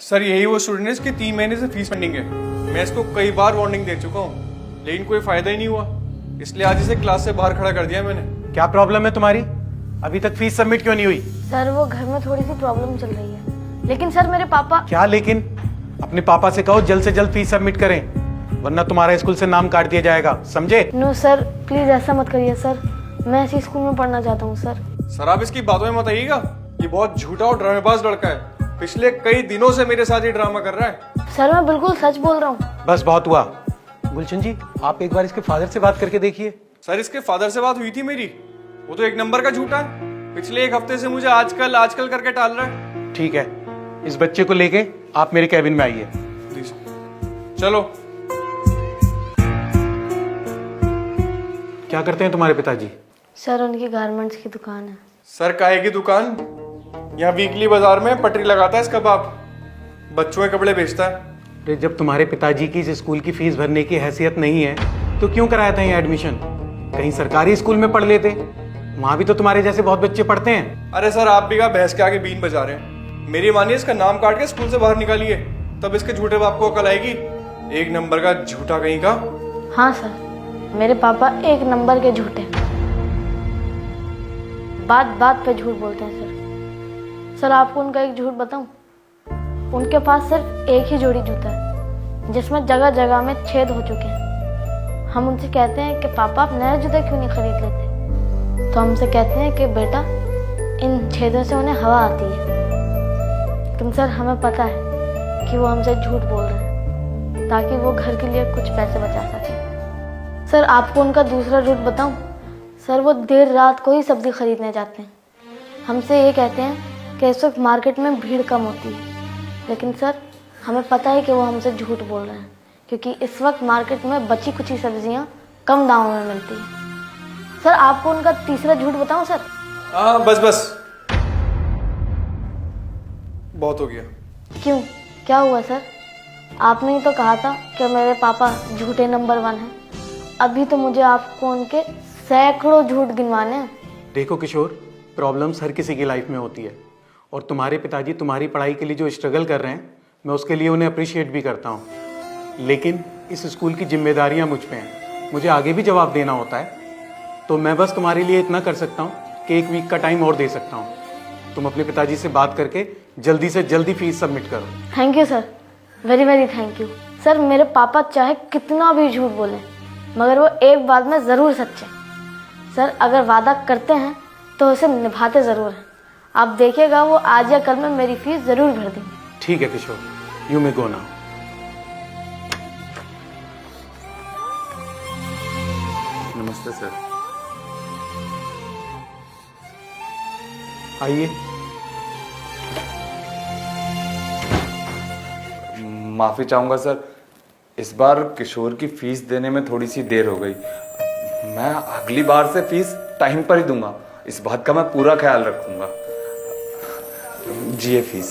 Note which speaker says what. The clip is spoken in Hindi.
Speaker 1: सर यही वो स्टूडेंट है इसकी 3 महीने से फीस पेंडिंग है। मैं इसको कई बार वार्निंग दे चुका हूँ लेकिन कोई फायदा ही नहीं हुआ, इसलिए आज इसे क्लास से बाहर खड़ा कर दिया मैंने।
Speaker 2: क्या प्रॉब्लम है तुम्हारी? अभी तक फीस सबमिट क्यों नहीं हुई?
Speaker 3: सर वो घर में थोड़ी सी प्रॉब्लम चल रही है। लेकिन सर मेरे पापा।
Speaker 2: क्या लेकिन? अपने पापा से कहो जल्द से जल्द फीस सबमिट करें, वरना तुम्हारा स्कूल से नाम काट दिया जाएगा, समझे?
Speaker 3: नो सर, प्लीज ऐसा मत करिए सर, मैं ऐसी स्कूल में पढ़ना चाहता हूँ सर।
Speaker 1: सर आप इसकी बातों में मत आइएगा, ये बहुत झूठा और ड्रामेबाज लड़का है, पिछले कई दिनों से मेरे साथ ही ड्रामा कर रहा है।
Speaker 3: सर मैं बिल्कुल सच बोल रहा हूँ।
Speaker 2: बस बहुत हुआ। गुलशन जी, आप एक बार इसके फादर से बात करके देखिए।
Speaker 1: सर इसके फादर से बात हुई थी मेरी, वो तो एक नंबर का झूठा है, पिछले 1 हफ्ते से मुझे आजकल आजकल करके टाल रहा है।
Speaker 2: ठीक है, इस बच्चे को लेके आप मेरे कैबिन में आइए।
Speaker 1: चलो।
Speaker 2: क्या करते हैं तुम्हारे पिताजी?
Speaker 3: सर उनकी गारमेंट्स की दुकान है।
Speaker 1: सर काहे की दुकान? यहाँ वीकली बाजार में पटरी लगाता है इसका बाप, बच्चों के कपड़े बेचता है।
Speaker 2: अरे जब तुम्हारे पिताजी की इस स्कूल की फीस भरने की हैसियत नहीं है तो क्यों कराया था ये एडमिशन? कहीं सरकारी स्कूल में पढ़ लेते, वहां भी तो तुम्हारे जैसे बहुत बच्चे पढ़ते हैं।
Speaker 1: अरे सर आप भी का भैंस के आगे बीन बजा रहे हैं, मेरी मानिए इसका नाम काट के स्कूल से बाहर निकालिए, तब इसके झूठे बाप को अकल आएगी। एक नंबर का झूठा कहीं का।
Speaker 3: हाँ सर, मेरे पापा एक नंबर के झूठे हैं, बात बात पे झूठ बोलते हैं सर। सर आपको उनका एक झूठ बताऊं, उनके पास सिर्फ एक ही जोड़ी जूता है जिसमें जगह जगह में छेद हो चुके हैं। हम उनसे कहते हैं कि पापा आप नया जूता क्यों नहीं खरीद लेते, तो हमसे कहते हैं कि बेटा इन छेदों से उन्हें हवा आती है। लेकिन सर हमें पता है कि वो हमसे झूठ बोल रहे हैं ताकि वो घर के लिए कुछ पैसे बचा सके। सर आपको उनका दूसरा रूट बताऊं, सर वो देर रात को ही सब्जी खरीदने जाते हैं, हमसे ये कहते हैं कि इस वक्त मार्केट में भीड़ कम होती है। लेकिन सर हमें पता है कि वो हमसे झूठ बोल रहे हैं क्योंकि इस वक्त मार्केट में बची कुची सब्जियां कम दामों में मिलती है। सर आपको उनका तीसरा झूठ बताऊं सर?
Speaker 1: हाँ बस बस बहुत हो गया।
Speaker 3: क्यों, क्या हुआ सर? आपने ही तो कहा था कि मेरे पापा झूठे नंबर 1 हैं। अभी तो मुझे आपको उनके सैकड़ों झूठ गिनवाने हैं।
Speaker 2: देखो किशोर, प्रॉब्लम्स हर किसी की लाइफ में होती है और तुम्हारे पिताजी तुम्हारी पढ़ाई के लिए जो स्ट्रगल कर रहे हैं मैं उसके लिए उन्हें अप्रिशिएट भी करता हूँ, लेकिन इस स्कूल की जिम्मेदारियाँ मुझ पे हैं, मुझे आगे भी जवाब देना होता है। तो मैं बस तुम्हारे लिए इतना कर सकता हूँ कि 1 वीक का टाइम और दे सकता हूँ। तुम अपने पिताजी से बात करके जल्दी से जल्दी फीस सबमिट करो।
Speaker 3: Thank you sir, very very thank you sir. मेरे पापा चाहे कितना भी झूठ बोलें मगर वो एक बात में ज़रूर सच्चे सर, अगर वादा करते हैं तो उसे निभाते ज़रूर हैं। आप देखिएगा वो आज या कल में मेरी फीस ज़रूर भर देंगे।
Speaker 2: ठीक है किशोर, यू मे गो नाउ।
Speaker 4: नमस्ते सर।
Speaker 2: आइए।
Speaker 4: माफ़ी चाहूँगा सर, इस बार किशोर की फीस देने में थोड़ी सी देर हो गई। मैं अगली बार से फीस टाइम पर ही दूंगा, इस बात का मैं पूरा ख्याल रखूंगा। जी फीस।